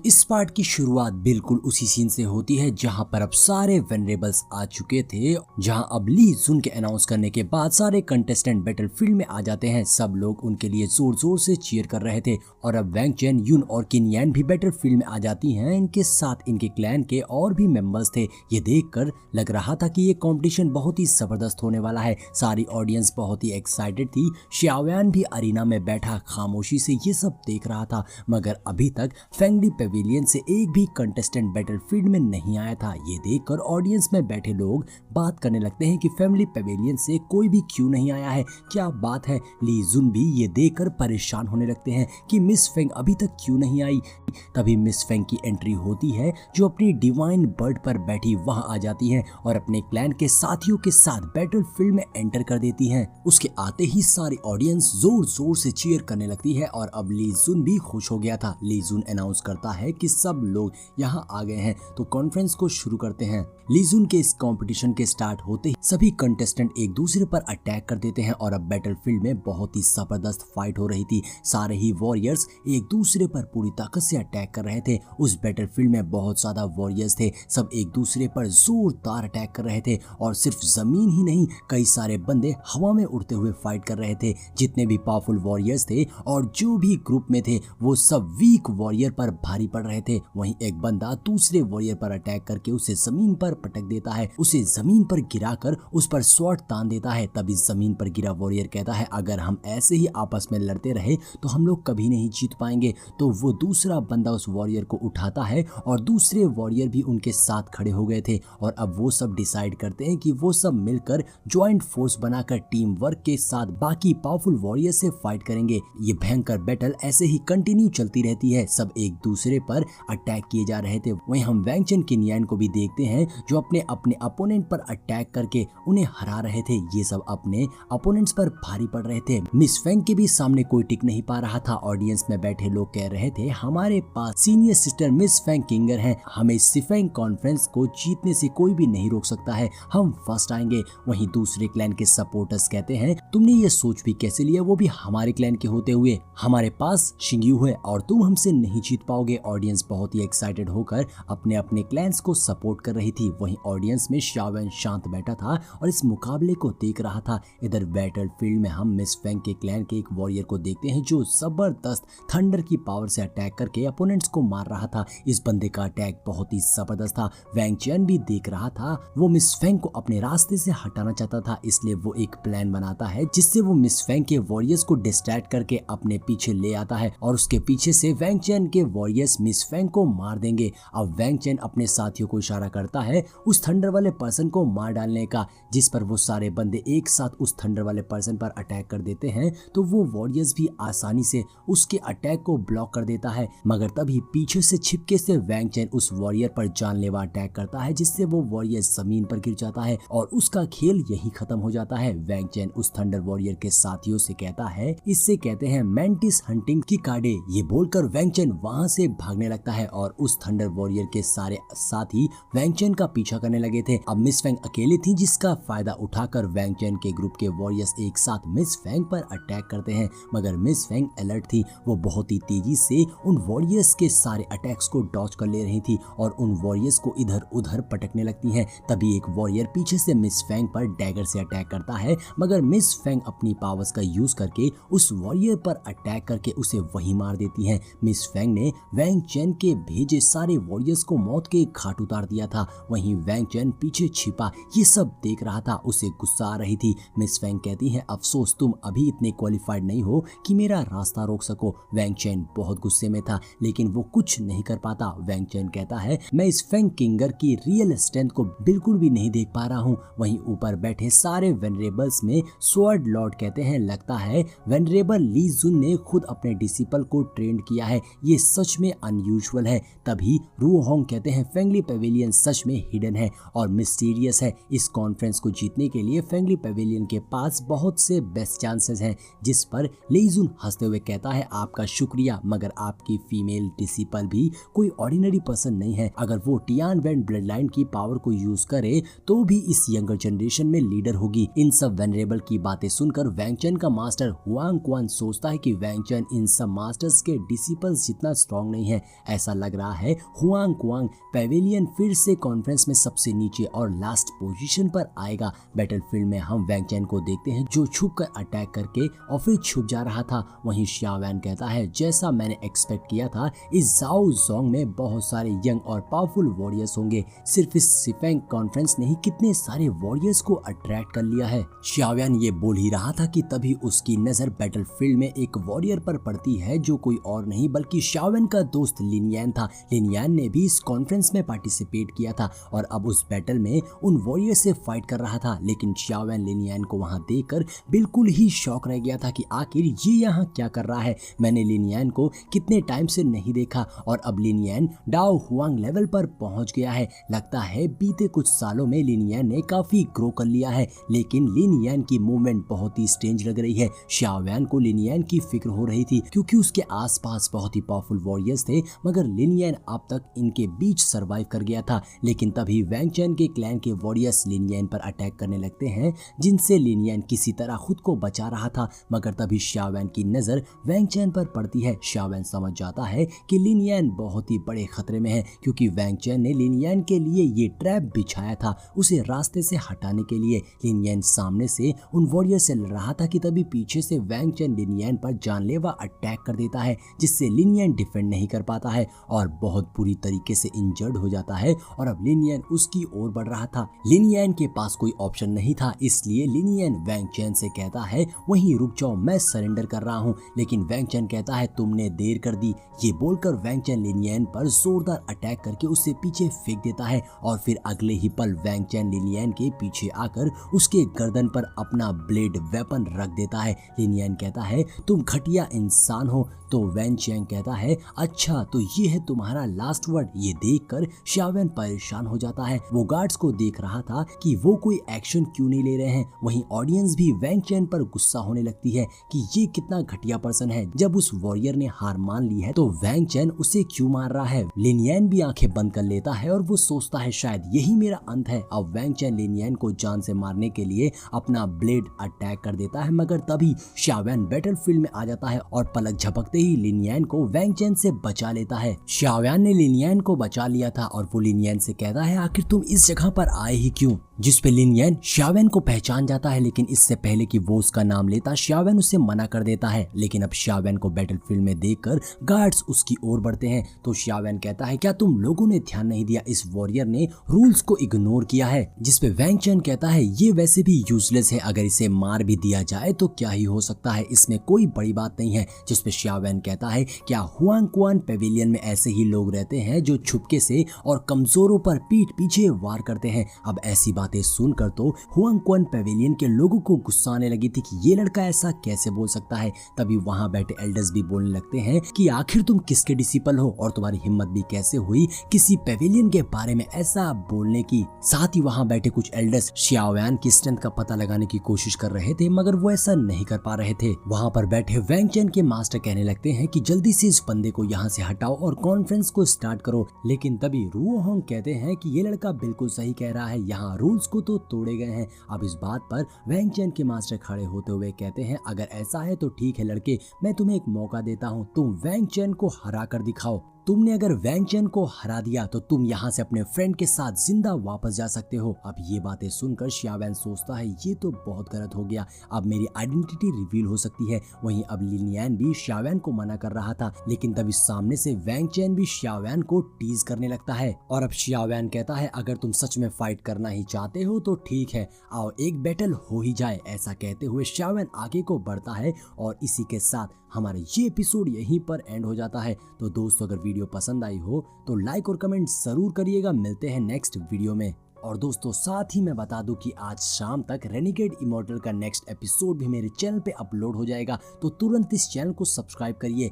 इस पार्ट की शुरुआत बिल्कुल उसी सीन से होती है जहां पर अब सारे वेनरेबल्स आ चुके थे, जहां अब ली जुन के अनाउंस करने के बाद सारे कंटेस्टेंट बैटलफील्ड में आ जाते हैं। सब लोग उनके लिए जोर जोर से चीयर कर रहे थे और अब वैंग चेन, यून और किन यान भी बैटलफील्ड में आ जाती हैं। इनके साथ इनके क्लैन के और भी मेंबर्स थे। ये देखकर लग रहा था कि ये कंपटीशन बहुत ही जबरदस्त होने वाला है। सारी ऑडियंस बहुत ही एक्साइटेड थी। xiaoyan भी अरीना में बैठा खामोशी से ये सब देख रहा था, मगर अभी तक फैंगली पेविलियन से एक भी कंटेस्टेंट बैटलफील्ड में नहीं आया था। ये देखकर ऑडियंस में बैठे लोग बात करने लगते हैं कि फैमिली पेविलियन से कोई भी क्यों नहीं आया है, क्या बात है। ली जुन भी ये देखकर परेशान होने लगते हैं कि मिस फेंग अभी तक क्यों नहीं आई। तभी मिस फेंग की एंट्री होती है, जो अपनी डिवाइन बर्ड पर बैठी वहां आ जाती हैं और अपने क्लैन के साथियों के साथ बैटलफील्ड में एंटर कर देती हैं। उसके आते ही सारी ऑडियंस जोर जोर से चीयर करने लगती है और अब ली जुन भी खुश हो गया था। ली जुन अनाउंस करता है कि सब लोग यहाँ आ गए हैं, तो कॉन्फ्रेंस को शुरू करते हैं। ली जुन के इस कंपटीशन के स्टार्ट होते ही सभी कंटेस्टेंट एक दूसरे पर अटैक कर देते हैं और अब बैटलफील्ड में बहुत ही जबरदस्त फाइट हो रही थी। सारे ही वॉरियर्स एक दूसरे पर पूरी ताकत से अटैक कर रहे थे। उस बैटलफील्ड में बहुत ज्यादा वॉरियर्स थे, सब एक दूसरे पर जोरदार अटैक कर रहे थे और सिर्फ जमीन ही नहीं, कई सारे बंदे हवा में उड़ते हुए फाइट कर रहे थे। जितने भी पावरफुल वॉरियर्स थे और जो भी ग्रुप में थे वो सब वीक वॉरियर पर भारी पड़ रहे थे। वहीं एक बंदा दूसरे वॉरियर पर अटैक करके उसे जमीन पर पटक देता है, उसे जमीन पर गिराकर उस पर स्वॉर्ड तान देता है। तभी जमीन पर गिरा वॉरियर कहता है, अगर हम ऐसे ही आपस में लड़ते रहे तो हम लोग कभी नहीं जीत पाएंगे। तो वो दूसरा बंदा उस वॉरियर को उठाता है और दूसरे वॉरियर भी उनके साथ खड़े हो गए थे और अब वो सब डिसाइड करते हैं कि वो सब मिलकर ज्वाइंट फोर्स बनाकर टीम वर्क के साथ बाकी पावरफुल वॉरियर से फाइट करेंगे। ये भयंकर बैटल ऐसे ही कंटिन्यू चलती रहती है। सब एक दूसरे पर अटैक किए जा रहे थे। वहीं हम वैंग चेन किन यान को भी देखते हैं, जो अपने अपने अपोनेंट पर अटैक करके उन्हें हरा रहे थे। ये सब अपने अपोनेंट्स पर भारी पड़ रहे थे। मिस फेंग के भी सामने कोई टिक नहीं पा रहा था। ऑडियंस में बैठे लोग कह रहे थे, हमारे पास सीनियर सिस्टर मिस फेंग किंगर हैं, हमें सिफेंग कॉन्फ्रेंस को जीतने से कोई भी नहीं रोक सकता है, हम फर्स्ट आएंगे। वहीं दूसरे क्लैन के सपोर्टर्स कहते हैं, तुमने ये सोच भी कैसे लिया, वो भी हमारे क्लैन के होते हुए, हमारे पास शिंग्यू है और तुम हमसे नहीं जीत पाओगे। ऑडियंस बहुत ही एक्साइटेड होकर अपने अपने क्लैंस को सपोर्ट कर रही थी। वहीं ऑडियंस में xiaoyan शांत बैठा था और इस मुकाबले को देख रहा था। इधर बैटलफील्ड में हम मिस फेंग के क्लैन के एक वॉरियर को देखते हैं, जो जबरदस्त थंडर की पावर से अटैक करके अपोनेंट्स को मार रहा था। इस बंदे का अटैक बहुत ही जबरदस्त था। वैंग चेन भी देख रहा था। वो मिस फेंग को अपने रास्ते से हटाना चाहता था, इसलिए वो एक प्लान बनाता है जिससे वो मिस फेंग के वॉरियर्स को डिस्ट्रैक्ट करके अपने पीछे ले आता है और उसके पीछे से वैंग चेन के वॉरियर्स मिस फेंग को मार देंगे। अब वैंग चेन अपने साथियों को इशारा करता है उस थंडर वाले पर्सन को मार डालने का, जिस पर वो सारे बंदे एक साथ उस थंडर वाले पर्सन पर अटैक कर देते हैं। तो वो वॉरियर्स भी आसानी से उसके अटैक को ब्लॉक कर देता है, मगर तभी पीछे से छिपके से वैंग चेन उस वॉरियर पर जानलेवा अटैक करता है, जिससे वो वॉरियर जमीन पर गिर जाता है और उसका खेल यही खत्म हो जाता है। वैंग चेन उस थंडर वॉरियर के साथियों से कहता है, इससे कहते हैं मैंटिस हंटिंग की काडे। ये बोलकर वैंग चेन वहां से भागने लगता है और उस थंडर वॉरियर के सारे साथी वैंग चेन का पीछा करने लगे थे। अब मिस फेंग अकेली थी, जिसका फायदा उठाकर वैंग चेन के ग्रुप के वॉरियर्स एक साथ मिस फेंग पर अटैक करते हैं, मगर मिस फेंग अलर्ट थी। वो बहुत ही तेजी से उन वॉरियर्स के सारे अटैक्स को डॉज कर ले रही थी और उन वॉरियर्स को इधर उधर पटकने लगती हैं। तभी एक वॉरियर पीछे से मिस फेंग पर डैगर से अटैक करता है, मगर मिस फेंग अपनी पावर्स का यूज करके उस वॉरियर पर अटैक करके उसे वही मार देती हैं। मिस फेंग ने वैंग चेन के भेजे सारे वॉरियर्स को मौत के घाट उतार दिया था। वहीं वैंग चेन पीछे छिपा ये सब देख रहा था, उसे गुस्सा आ रही थी। मिस फेंग कहती है, अफसोस तुम अभी इतने क्वालिफाइड नहीं हो कि मेरा रास्ता रोक सको। वैंग चेन बहुत गुस्से में था, लेकिन वो कुछ नहीं कर पाता। वैंग चेन कहता है, मैं इस फेंग किंगर की रियल स्ट्रेंथ को बिल्कुल भी नहीं देख पा रहा हूँ। वहीं ऊपर बैठे सारे वेनरेबल्स में स्वॉर्ड लॉर्ड कहते हैं, लगता है वेनरेबल ली जुन ने खुद अपने डिसिपल को ट्रेन किया है, ये सच में अनयूजुअल है। तभी रू होंग कहते हैं, फेंगली पेविलियन सच में हिडन है और मिस्टीरियस है। इस कॉन्फ्रेंस को जीतने के लिए फेंगली पेविलियन के पास बहुत से बेस्ट चांसेस हैं। जिस पर ली जुन हंसते हुए कहता है, आपका शुक्रिया, मगर आपकी फीमेल डिसिपल भी कोई ऑर्डिनरी पर्सन नहीं है। अगर वो टियान वैन ब्लड लाइन की पावर को यूज करे तो भी इस यंगर जनरेशन में लीडर होगी। इन सब वेनरेबल की बातें सुनकर वैंग चेन का मास्टर हुआंग क्वान सोचता है कि वैंग चेन इन सब मास्टर्स के डिसिपल्स जितना स्ट्रॉन्ग स्ट्रांग नहीं है। ऐसा लग रहा है हुआंग कुआंग पेविलियन फिर से कॉन्फ्रेंस में सबसे नीचे और लास्ट पोजीशन पर आएगा। बैटलफील्ड में हम वैंग चैन को देखते हैं जो छुप कर अटैक करके और फिर छुप जा रहा था। वहीं शाओवैन कहता है जैसा मैंने एक्सपेक्ट किया था, इस जाओ जोंग में बहुत सारे यंग और पावरफुल वॉरियर्स होंगे। सिर्फ इस सिफेंग कॉन्फ्रेंस ने ही कितने सारे वॉरियर्स को अट्रैक्ट कर लिया है। शाओवैन ये बोल ही रहा था कि तभी उसकी नजर बैटलफील्ड में एक वॉरियर पर पड़ती है जो कोई और नहीं बल्कि शाओवैन का दोस्त लिन यान था। लिन यान ने भी इस कॉन्फ्रेंस में पार्टिसिपेट किया था और अब उस बैटल में उन वॉरियर से फाइट कर रहा था। लेकिन शाओवैन लिन यान को वहां देखकर बिल्कुल ही शॉक रह गया था कि आखिर ये यहाँ क्या कर रहा है। मैंने लिन यान को कितने टाइम से नहीं देखा और अब लिन यान डाओ हुआंग लेवल पर पहुंच गया है। लगता है बीते कुछ सालों में लिन यान ने काफी ग्रो कर लिया है। लेकिन लिन यान की मूवमेंट बहुत ही स्ट्रेंज लग रही है। शाओवैन को लिन यान की फिक्र हो रही थी क्योंकि उसके आसपास बहुत ही पावरफुल वॉरियर्स थे, मगर लिन यान अब तक इनके बीच सरवाइव कर गया था। लेकिन तभी वैंग चैन के क्लैन के वॉरियर्स लिन यान पर अटैक करने लगते हैं, जिनसे लिन यान किसी तरह खुद को बचा रहा था। मगर तभी शाओवैन की नजर वैंग चैन पर पड़ती है। शाओवैन समझ जाता है कि लिन यान बहुत ही बड़े खतरे में है क्योंकि वैंग चैन ने लिन यान के लिए ये ट्रैप बिछाया था उसे रास्ते से हटाने के लिए। लिन यान सामने से उन वॉरियर से लड़ रहा था कि तभी पीछे से वैंग चैन लिन यान पर जानलेवा अटैक कर देता है, जिससे लिन यान डिफेंड नहीं कर पाता है और बहुत बुरी तरीके से इंजर्ड हो जाता है। और अब लिन यान उसकी ओर बढ़ रहा था। लिन यान के पास कोई ऑप्शन नहीं था, इसलिए लिन यान वैंग चैन से कहता है वहीं रुक जाओ, मैं सरेंडर कर रहा हूँ। लेकिन वैंग चैन कहता है तुमने देर कर दी। ये बोलकर वैंग चैन लिन यान पर जोरदार अटैक करके उससे पीछे फेंक देता है और फिर अगले ही पल वैंग चैन लिन यान के पीछे आकर उसके गर्दन पर अपना ब्लेड वेपन रख देता है। लिन यान कहता है तुम घटिया इंसान हो। तो वैंग चैन कहता है अच्छा तो ये है तुम्हारा लास्ट वर्ड। ये देखकर शाओवैन परेशान हो जाता है। वो गार्ड्स को देख रहा था कि वो कोई एक्शन क्यों नहीं ले रहे हैं। वहीं ऑडियंस भी वैंग चैन पर गुस्सा होने लगती है कि ये कितना घटिया पर्सन है। जब उस वॉरियर ने हार मान ली है तो वैंग चैन उसे क्यों मार रहा है। लिन यान भी आंखें बंद कर लेता है और वो सोचता है शायद यही मेरा अंत है। अब वैंग चैन लिन यान को जान से मारने के लिए अपना ब्लेड अटैक कर देता है, मगर तभी शाओवैन बैटलफील्ड में आ जाता है और पलक झपकते ही लिन यान को वैंग चैन से बचा लेता है। शाओवैन ने लिन यान को बचा लिया था और वो लिन यान से कहता है आखिर तुम इस जगह पर आए ही क्यों। जिस पे लिन यान शाओवैन को पहचान जाता है, लेकिन इससे पहले कि वो उसका नाम लेता शाओवैन उसे मना कर देता है। लेकिन अब शाओवैन को बैटलफील्ड में देखकर गार्ड्स उसकी ओर बढ़ते हैं तो शाओवैन कहता है क्या तुम लोगों ने ध्यान नहीं दिया, इस वॉरियर ने रूल्स को इग्नोर किया है। जिस पे वैंग चैन कहता है ये वैसे भी यूजलेस है, अगर इसे मार भी दिया जाए तो क्या ही हो सकता है, इसमें कोई बड़ी बात नहीं है। जिस पे शाओवैन कहता है क्या हुआंग कुआन पेविलियन में ऐसे ही लोग रहते हैं जो छुपके से और कमजोरों पर पीठ पीछे वार करते हैं। अब ऐसी बातें सुनकर तो हुआंग कुआन पेविलियन के लोगों को गुस्सा आने लगी थी कि ये लड़का ऐसा कैसे बोल सकता है। तभी वहां बैठे एल्डर्स भी बोलने लगते हैं कि आखिर तुम किसके डिसिपल हो और तुम्हारी हिम्मत भी कैसे हुई किसी पेविलियन के बारे में ऐसा बोलने की। साथ ही वहां बैठे कुछ एल्डर्स शाओवैन की स्ट्रेंथ का पता लगाने की कोशिश कर रहे थे, मगर वो ऐसा नहीं कर पा रहे थे। वहां पर बैठे वैंग चैन के मास्टर कहने लगते हैं कि जल्दी से इस बंदे को यहाँ से हटाओ और कॉन्फ्रेंस को स्टार्ट करो। लेकिन तभी रुओ होंग कहते हैं कि ये लड़का बिल्कुल सही कह रहा है, यहाँ रूल्स को तो तोड़े गए हैं। अब इस बात पर वैंग चैन के मास्टर खड़े होते हुए कहते हैं अगर ऐसा है तो ठीक है लड़के, मैं तुम्हें एक मौका देता हूँ, तुम वैंग चैन को हरा कर दिखाओ। तुमने अगर वैंग चैन को हरा दिया तो तुम यहाँ से अपने फ्रेंड के साथ जिंदा वापस जा सकते हो। अब ये बातें सुनकर शाओवैन सोचता है ये तो बहुत गलत हो गया, अब मेरी आइडेंटिटी रिवील हो सकती है। वहीं अब लिन यान भी शाओवैन को मना कर रहा था, लेकिन तभी सामने से वैंग चैन भी शाओवैन को टीज करने लगता है। और अब शाओवैन कहता है अगर तुम सच में फाइट करना ही चाहते हो तो ठीक है, आओ एक बैटल हो ही जाए। ऐसा कहते हुए शाओवैन आगे को बढ़ता है और इसी के साथ हमारा ये एपिसोड यहीं पर एंड हो जाता है। तो दोस्तों अगर वीडियो पसंद आई हो तो लाइक और कमेंट जरूर करिएगा। मिलते हैं नेक्स्ट वीडियो में। और दोस्तों साथ ही मैं बता दूं कि आज शाम तक रेनिगेड इमॉर्टल का नेक्स्ट एपिसोड भी मेरे चैनल पे अपलोड हो जाएगा, तो तुरंत इस चैनल को सब्सक्राइब करिए।